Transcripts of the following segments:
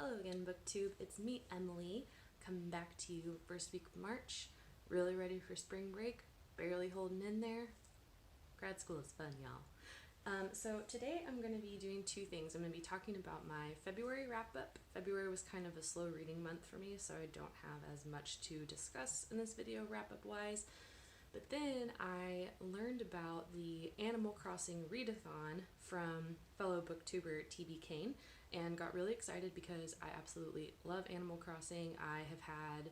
Hello again, BookTube. It's me, Emily, coming back to you first week of March. Really ready for spring break, barely holding in there. Grad school is fun, y'all. So today I'm going to be doing two things. I'm going to be talking about my February wrap-up. February was kind of a slow reading month for me, so I don't have as much to discuss in this video wrap-up wise. But then I learned about the Animal Crossing Read-A-Thon from fellow booktuber TB and got really excited because I absolutely love Animal Crossing. I have had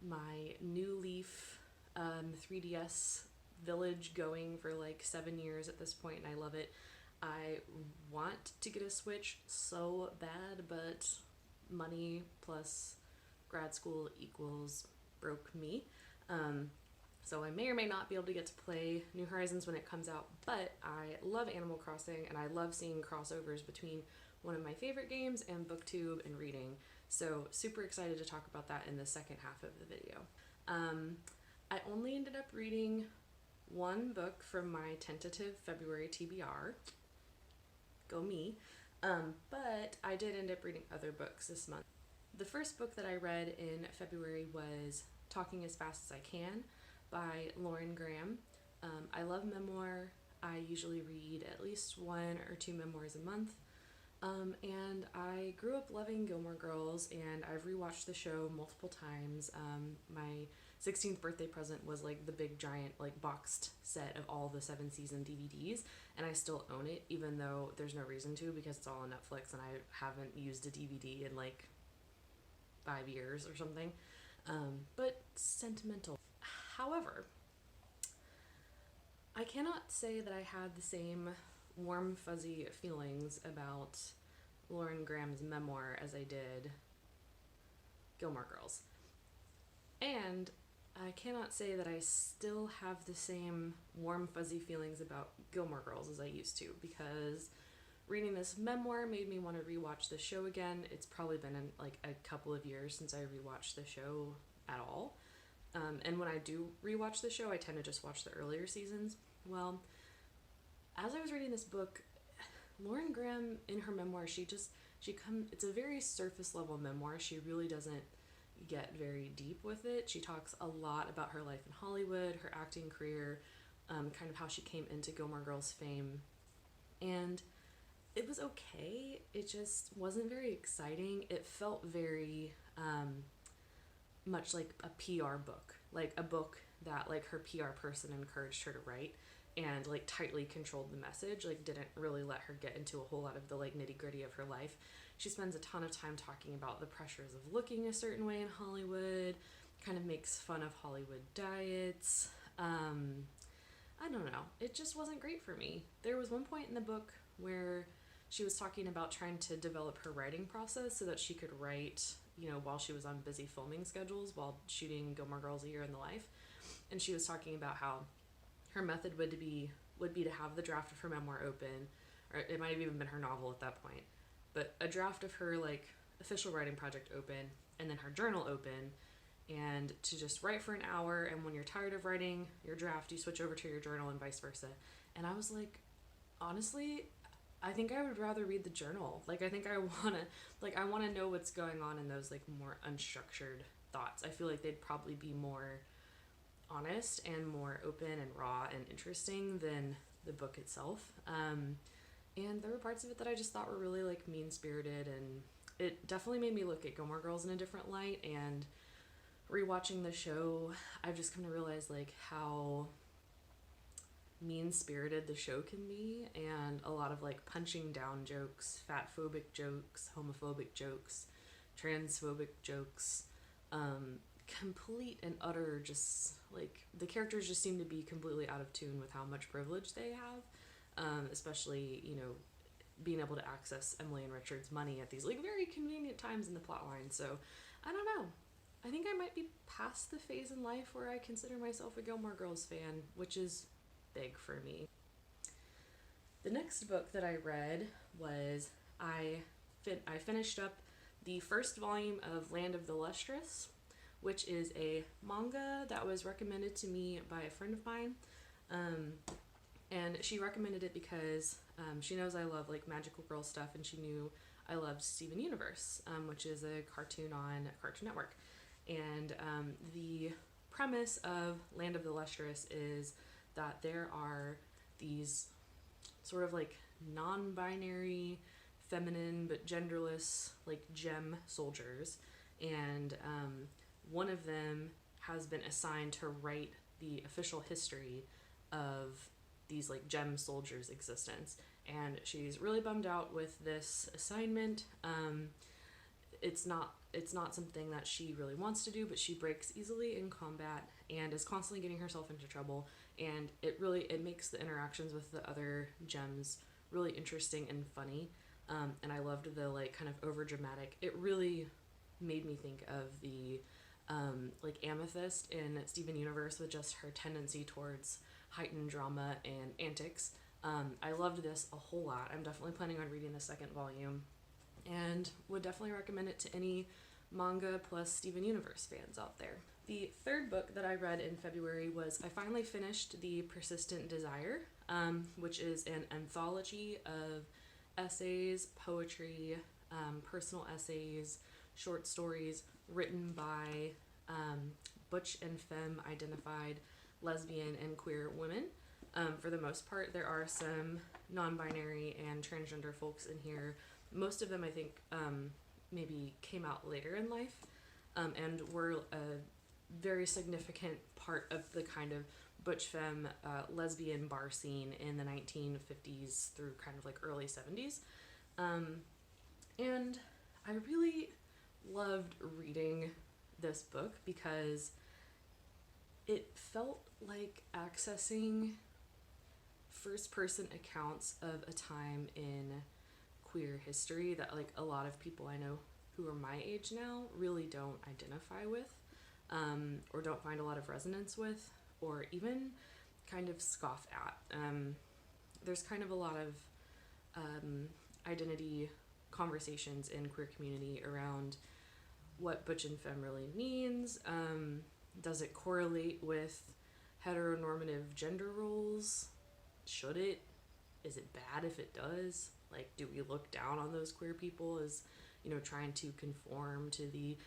my New Leaf 3DS village going for like 7 years at this point, and I love it. I want to get a Switch so bad, but money plus grad school equals broke me. So I may or may not be able to get to play New Horizons when it comes out, but I love Animal Crossing and I love seeing crossovers between one of my favorite games and BookTube and reading. So super excited to talk about that in the second half of the video. I only ended up reading one book from my tentative February TBR. Go me. But I did end up reading other books this month. The first book that I read in February was Talking as Fast as I Can by Lauren Graham. I love memoir. I usually read at least 1 or 2 memoirs a month. And I grew up loving Gilmore Girls, and I've rewatched the show multiple times. My 16th birthday present was like the big giant like boxed set of all the 7-season DVDs, and I still own it even though there's no reason to because it's all on Netflix and I haven't used a DVD in like 5 years or something. But sentimental. However, I cannot say that I had the same warm, fuzzy feelings about Lauren Graham's memoir as I did Gilmore Girls. And I cannot say that I still have the same warm, fuzzy feelings about Gilmore Girls as I used to, because reading this memoir made me want to rewatch the show again. It's probably been like a couple of years since I rewatched the show at all. And when I do rewatch the show, I tend to just watch the earlier seasons. Well, as I was reading this book, Lauren Graham, in her memoir, it's a very surface level memoir. She really doesn't get very deep with it. She talks a lot about her life in Hollywood, her acting career, kind of how she came into Gilmore Girls fame. And it was okay. It just wasn't very exciting. It felt very much like a PR book, like a book that like her PR person encouraged her to write and like tightly controlled the message, like didn't really let her get into a whole lot of the like nitty-gritty of her life. She spends a ton of time talking about the pressures of looking a certain way in Hollywood, kind of makes fun of Hollywood diets. I don't know. It just wasn't great for me. There was one point in the book where she was talking about trying to develop her writing process so that she could write, while she was on busy filming schedules while shooting Gilmore Girls: A Year in the Life. And she was talking about how her method would be to have the draft of her memoir open, or it might have even been her novel at that point, but a draft of her like official writing project open, and then her journal open, and to just write for an hour, and when you're tired of writing your draft, you switch over to your journal and vice versa. And I was like, honestly, I think I would rather read the journal. Like, I think I want to know what's going on in those like more unstructured thoughts. I feel like they'd probably be more honest and more open and raw and interesting than the book itself. And there were parts of it that I just thought were really like mean-spirited, and it definitely made me look at Gilmore Girls in a different light. And rewatching the show, I've just come to realize like how mean-spirited the show can be, and a lot of like punching down jokes, fat-phobic jokes, homophobic jokes, transphobic jokes, complete and utter, just like the characters just seem to be completely out of tune with how much privilege they have, especially being able to access Emily and Richard's money at these like very convenient times in the plot line. So I don't know, I think I might be past the phase in life where I consider myself a Gilmore Girls fan, which is big for me. The next book that I read was I finished up the first volume of Land of the Lustrous, which is a manga that was recommended to me by a friend of mine. And she recommended it because she knows I love like magical girl stuff, and she knew I loved Steven Universe, which is a cartoon on Cartoon Network. And the premise of Land of the Lustrous is that there are these sort of like non-binary, feminine but genderless, like gem soldiers, and one of them has been assigned to write the official history of these like gem soldiers' existence, and she's really bummed out with this assignment. It's not something that she really wants to do, but she breaks easily in combat and is constantly getting herself into trouble, and it makes the interactions with the other gems really interesting and funny. And I loved the like kind of over dramatic. It really made me think of the like Amethyst in Steven Universe, with just her tendency towards heightened drama and antics. I loved this a whole lot. I'm definitely planning on reading the second volume, and would definitely recommend it to any manga plus Steven Universe fans out there. The third book that I read in February was, I finally finished The Persistent Desire, which is an anthology of essays, poetry, personal essays, short stories written by butch and femme identified lesbian and queer women. For the most part, there are some non-binary and transgender folks in here. Most of them, I think, maybe came out later in life, and were a very significant part of the kind of butch femme lesbian bar scene in the 1950s through kind of like early 70s. And I really loved reading this book because it felt like accessing first-person accounts of a time in queer history that like a lot of people I know who are my age now really don't identify with, or don't find a lot of resonance with, or even kind of scoff at. There's kind of a lot of identity conversations in queer community around what butch and femme really means. Does it correlate with heteronormative gender roles? Should it? Is it bad if it does? Like, do we look down on those queer people as, trying to conform to the,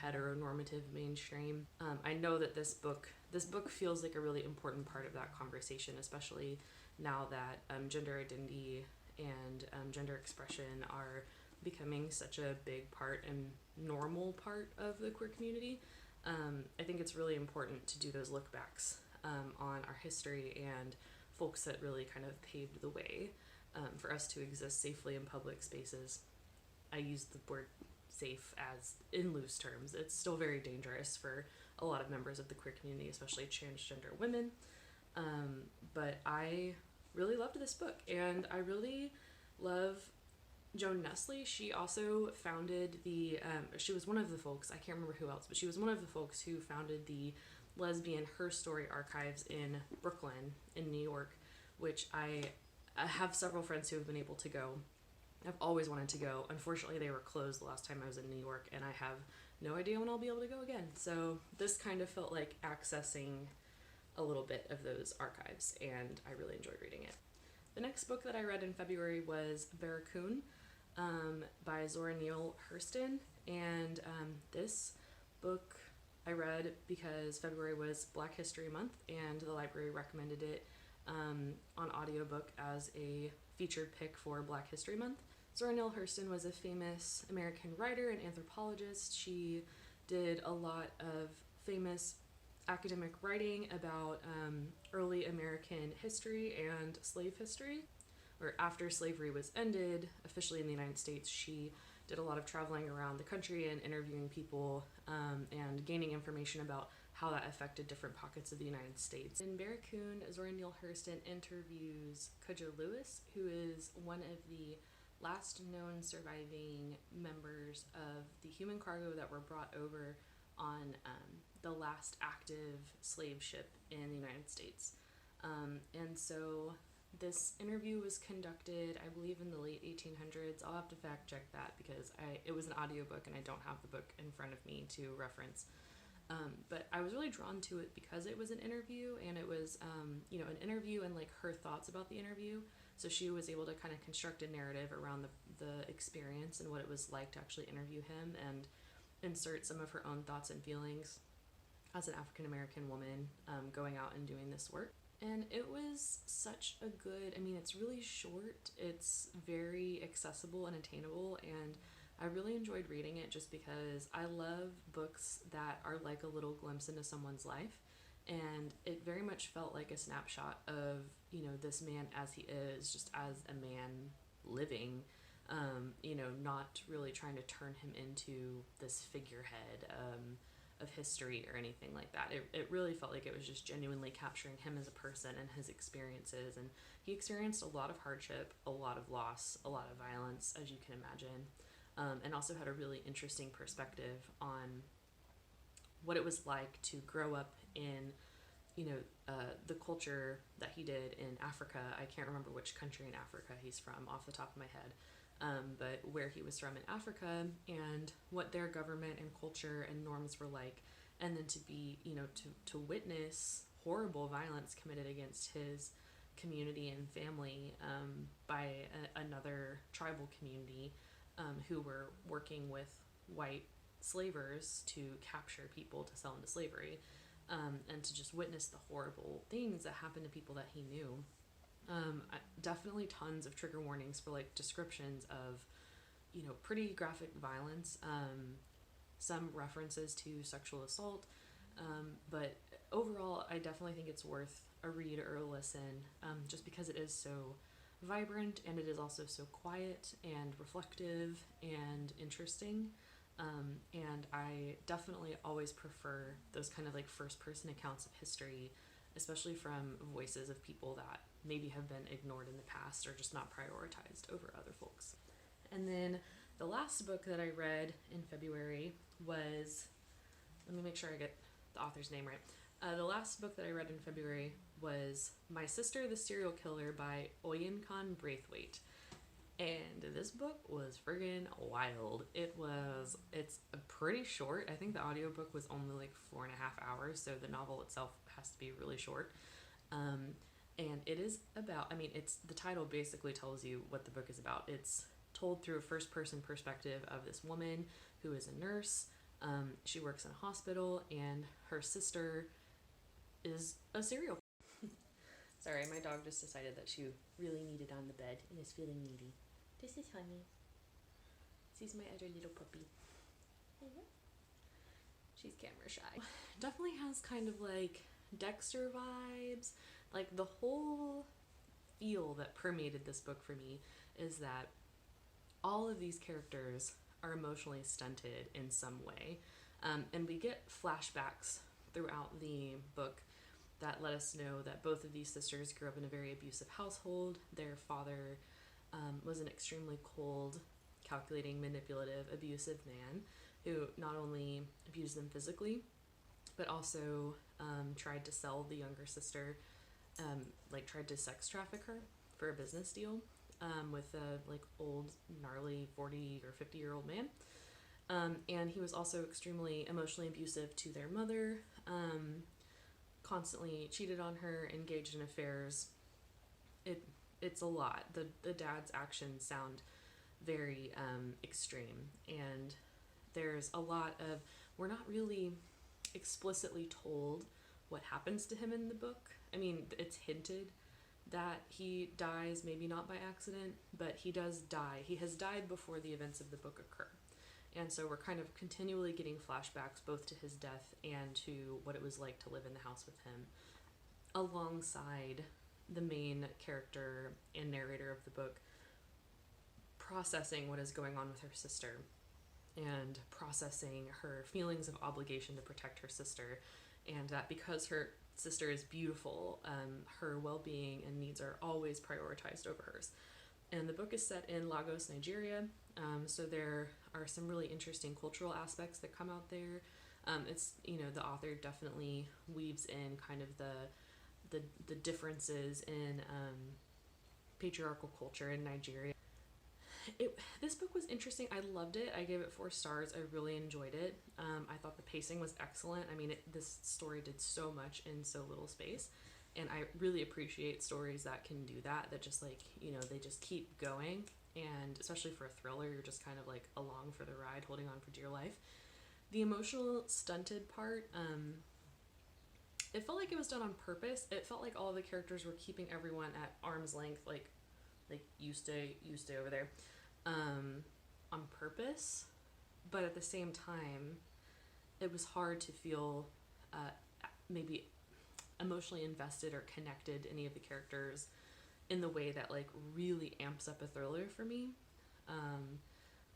heteronormative mainstream? I know that this book feels like a really important part of that conversation, especially now that gender identity and gender expression are becoming such a big part and normal part of the queer community. I think it's really important to do those look backs on our history and folks that really kind of paved the way for us to exist safely in public spaces. I use the word safe as in loose terms. It's still very dangerous for a lot of members of the queer community, especially transgender women. But I really loved this book, and I really love Joan Nestle. She also founded she was one of the folks, I can't remember who else, but she was one of the folks who founded the Lesbian Her Story Archives in Brooklyn, in New York, which I have several friends who have been able to go. I've always wanted to go. Unfortunately, they were closed the last time I was in New York, and I have no idea when I'll be able to go again. So this kind of felt like accessing a little bit of those archives, and I really enjoyed reading it. The next book that I read in February was Barracoon by Zora Neale Hurston, and this book I read because February was Black History Month, and the library recommended it on audiobook as a featured pick for Black History Month. Zora Neale Hurston was a famous American writer and anthropologist. She did a lot of famous academic writing about early American history and slave history. Or after slavery was ended, officially in the United States, she did a lot of traveling around the country and interviewing people and gaining information about how that affected different pockets of the United States. In Barracoon, Zora Neale Hurston interviews Kudja Lewis, who is one of the last known surviving members of the human cargo that were brought over on the last active slave ship in the United States. And so this interview was conducted, I believe, in the late 1800s. I'll have to fact check that because it was an audiobook and I don't have the book in front of me to reference. But I was really drawn to it because it was an interview, and it was, an interview and like her thoughts about the interview. So she was able to kind of construct a narrative around the experience and what it was like to actually interview him and insert some of her own thoughts and feelings as an African American woman going out and doing this work. And it was such a good, I mean, it's really short, it's very accessible and attainable, and I really enjoyed reading it just because I love books that are like a little glimpse into someone's life. And it very much felt like a snapshot of, you know, this man as he is, just as a man living, you know, not really trying to turn him into this figurehead of history or anything like that. It really felt like it was just genuinely capturing him as a person and his experiences. And he experienced a lot of hardship, a lot of loss, a lot of violence, as you can imagine, and also had a really interesting perspective on what it was like to grow up in, you know, the culture that he did in Africa. I can't remember which country in Africa he's from off the top of my head, but where he was from in Africa and what their government and culture and norms were like. And then to be, you know, to witness horrible violence committed against his community and family by another tribal community who were working with white slavers to capture people to sell into slavery, and to just witness the horrible things that happened to people that he knew. Definitely tons of trigger warnings for like descriptions of, you know, pretty graphic violence, some references to sexual assault, but overall I definitely think it's worth a read or a listen, just because it is so vibrant and it is also so quiet and reflective and interesting. And I definitely always prefer those kind of like first person accounts of history, especially from voices of people that maybe have been ignored in the past or just not prioritized over other folks. And then the last book that I read in February was, let me make sure I get the author's name right. The last book that I read in February was My Sister the Serial Killer by Oyinkan Braithwaite. And this book was friggin' wild. It's pretty short. I think the audiobook was only like 4.5 hours, so the novel itself has to be really short. And it is about, I mean, the title basically tells you what the book is about. It's told through a first person perspective of this woman who is a nurse. She works in a hospital, and her sister is a serial killer. Sorry, my dog just decided that she really needed on the bed and is feeling needy. This is Honey. She's my other little puppy. She's camera shy. Definitely has kind of like Dexter vibes. Like the whole feel that permeated this book for me is that all of these characters are emotionally stunted in some way. And we get flashbacks throughout the book that let us know that both of these sisters grew up in a very abusive household. Their father was an extremely cold, calculating, manipulative, abusive man who not only abused them physically, but also tried to sell the younger sister, like tried to sex traffic her for a business deal with a like old, gnarly 40 or 50-year-old man. And he was also extremely emotionally abusive to their mother, constantly cheated on her, engaged in affairs. It's a lot. The dad's actions sound very extreme, and there's a lot of, we're not really explicitly told what happens to him in the book. I mean, it's hinted that he dies, maybe not by accident, but he does die. He has died before the events of the book occur. And so we're kind of continually getting flashbacks both to his death and to what it was like to live in the house with him, alongside the main character and narrator of the book processing what is going on with her sister and processing her feelings of obligation to protect her sister, and that because her sister is beautiful, her well-being and needs are always prioritized over hers. And the book is set in Lagos, Nigeria, so there are some really interesting cultural aspects that come out there. It's, you know, the author definitely weaves in kind of the differences in patriarchal culture in Nigeria. This book was interesting. I loved it. I gave it 4 stars. I really enjoyed it. I thought the pacing was excellent. I mean, this story did so much in so little space, and I really appreciate stories that can do that just like, you know, they just keep going and especially for a thriller, you're just kind of like along for the ride, holding on for dear life. The emotional stunted part, it felt like it was done on purpose. It felt like all the characters were keeping everyone at arm's length, like you stay over there, on purpose. But at the same time, it was hard to feel maybe emotionally invested or connected to any of the characters in the way that like really amps up a thriller for me,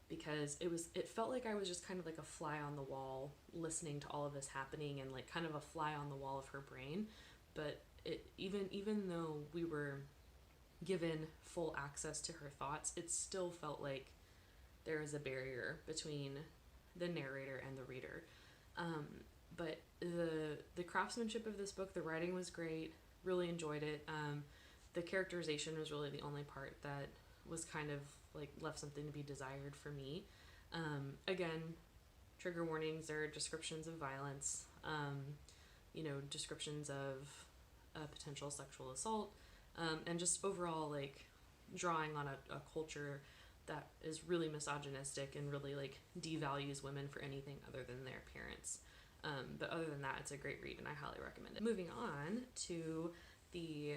because it felt like I was just kind of like a fly on the wall listening to all of this happening, and like kind of a fly on the wall of her brain. But it even though we were given full access to her thoughts, it still felt like there is a barrier between the narrator and the reader. But the craftsmanship of this book, the writing was great, really enjoyed it. The characterization was really the only part that was kind of like left something to be desired for me. Again, trigger warnings, there are descriptions of violence, descriptions of potential sexual assault, and just overall like drawing on a culture that is really misogynistic and really like devalues women for anything other than their appearance. But other than that, it's a great read and I highly recommend it. Moving on to the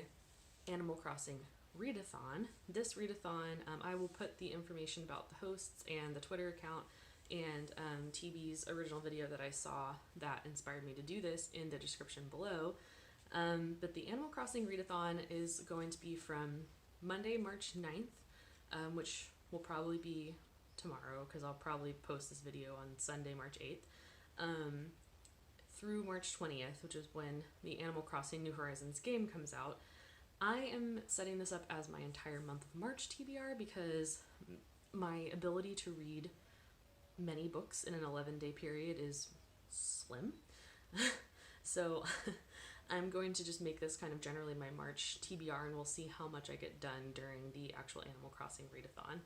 Animal Crossing Read-A-Thon. This Read-A-Thon, I will put the information about the hosts and the Twitter account and TB's original video that I saw that inspired me to do this in the description below. But the Animal Crossing Read-A-Thon is going to be from Monday, March 9th, which will probably be tomorrow because I'll probably post this video on Sunday, March 8th, through March 20th, which is when the Animal Crossing New Horizons game comes out. I am setting this up as my entire month of March TBR because my ability to read many books in an 11-day period is slim. So I'm going to just make this kind of generally my March TBR, and we'll see how much I get done during the actual Animal Crossing Read-A-Thon.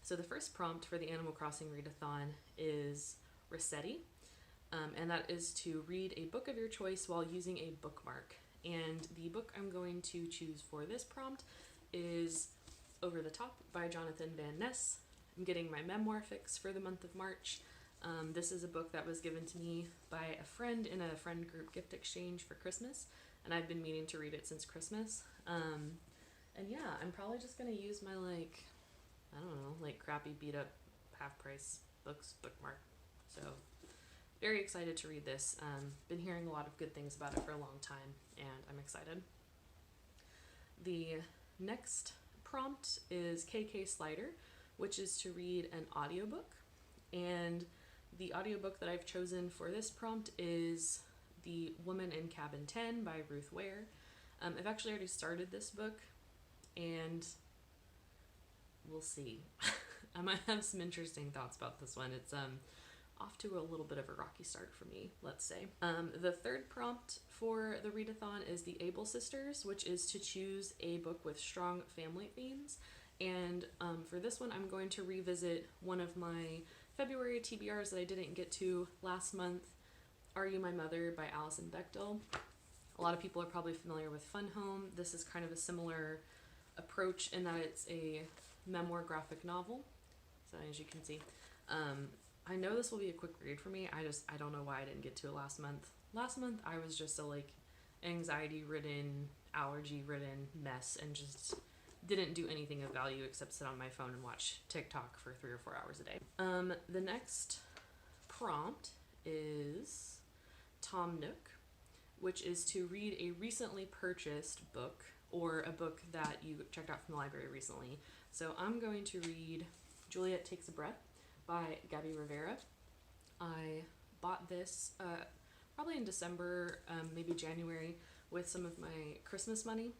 So the first prompt for the Animal Crossing Read-A-Thon is Rossetti, and that is to read a book of your choice while using a bookmark. And the book I'm going to choose for this prompt is Over the Top by Jonathan Van Ness. I'm getting my memoir fix for the month of March. This is a book that was given to me by a friend in a friend group gift exchange for Christmas, and I've been meaning to read it since Christmas. And yeah, I'm probably just going to use my crappy beat up half price books bookmark. So very excited to read this. Been hearing a lot of good things about it for a long time, and I'm excited. The next prompt is KK Slider, which is to read an audiobook. And the audiobook that I've chosen for this prompt is The Woman in Cabin 10 by Ruth Ware. I've actually already started this book, and we'll see. I might have some interesting thoughts about this one. It's off to a little bit of a rocky start for me, let's say. The third prompt for the Read-A-Thon is The Able Sisters, which is to choose a book with strong family themes. And for this one, I'm going to revisit one of my February TBRs that I didn't get to last month, Are You My Mother by Alison Bechdel. A lot of people are probably familiar with Fun Home. This is kind of a similar approach in that it's a memoir graphic novel. So as you can see, I know this will be a quick read for me. I don't know why I didn't get to it last month. Last month I was just a anxiety-ridden, allergy-ridden mess and just didn't do anything of value except sit on my phone and watch TikTok for 3 or 4 hours a day. The next prompt is Tom Nook, which is to read a recently purchased book or a book that you checked out from the library recently. So I'm going to read Juliet Takes a Breath by Gabby Rivera. I bought this probably in December, maybe January, with some of my Christmas money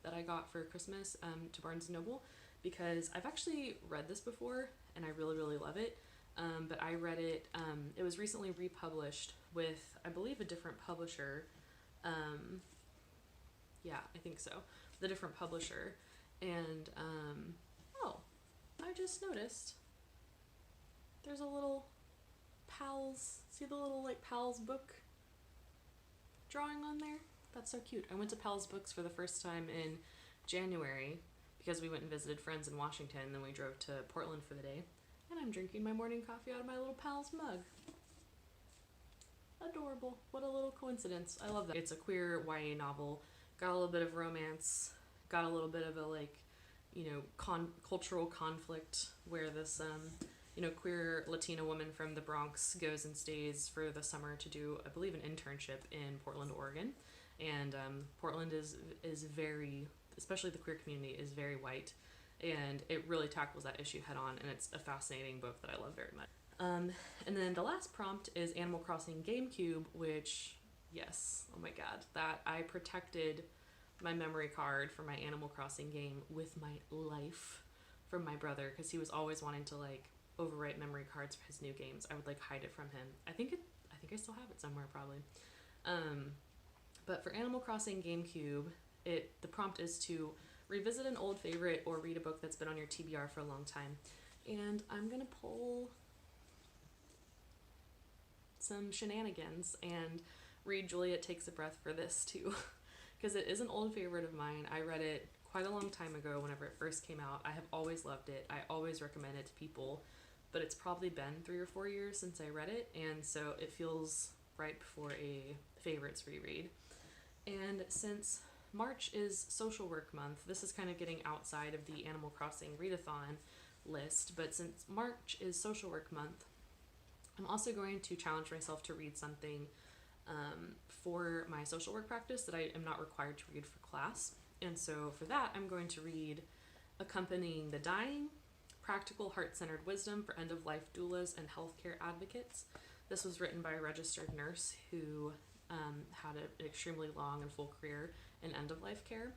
that I got for Christmas to Barnes & Noble, because I've actually read this before and I really, really love it. But I read it, it was recently republished with, I believe, a different publisher. Yeah, I think so. The different publisher. And, I just noticed there's a little Pals, see the little Pals book drawing on there? That's so cute. I went to Pals Books for the first time in January because we went and visited friends in Washington, and then we drove to Portland for the day. And I'm drinking my morning coffee out of my little pal's mug. Adorable. What a little coincidence. I love that. It's a queer YA novel. Got a little bit of romance. Got a little bit of a, like, you know, cultural conflict where this, you know, queer Latina woman from the Bronx goes and stays for the summer to do, I believe, an internship in Portland, Oregon. And Portland is very, especially the queer community, is very white. And it really tackles that issue head on, and it's a fascinating book that I love very much. And then the last prompt is Animal Crossing GameCube, which, yes, oh my god, that I protected my memory card for my Animal Crossing game with my life from my brother, because he was always wanting to, like, overwrite memory cards for his new games. I would, like, hide it from him. I think I still have it somewhere, probably. But for Animal Crossing GameCube, the prompt is to revisit an old favorite or read a book that's been on your TBR for a long time. And I'm gonna pull some shenanigans and read Juliet Takes a Breath for this too, because it is an old favorite of mine. I read it quite a long time ago whenever it first came out. I have always loved it. I always recommend it to people, but it's probably been 3 or 4 years since I read it, and so it feels right before a favorites reread. And since March is social work month, this is kind of getting outside of the Animal Crossing Read-A-Thon list, but since March is social work month, I'm also going to challenge myself to read something for my social work practice that I am not required to read for class. And so for that, I'm going to read Accompanying the Dying, Practical Heart-Centered Wisdom for End-of-Life Doulas and Healthcare Advocates. This was written by a registered nurse who had an extremely long and full career in end-of-life care.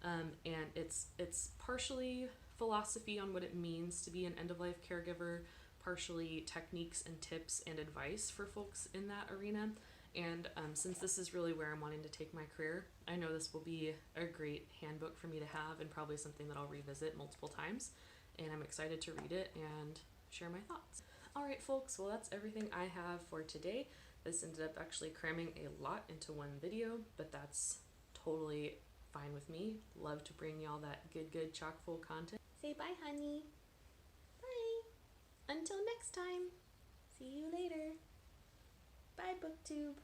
And it's partially philosophy on what it means to be an end-of-life caregiver, partially techniques and tips and advice for folks in that arena. And since this is really where I'm wanting to take my career, I know this will be a great handbook for me to have, and probably something that I'll revisit multiple times. And I'm excited to read it and share my thoughts. Alright folks, well that's everything I have for today. This ended up actually cramming a lot into one video, but that's totally fine with me. Love to bring y'all that good chock full content. Say bye, honey. Bye. Until next time. See you later. Bye, BookTube.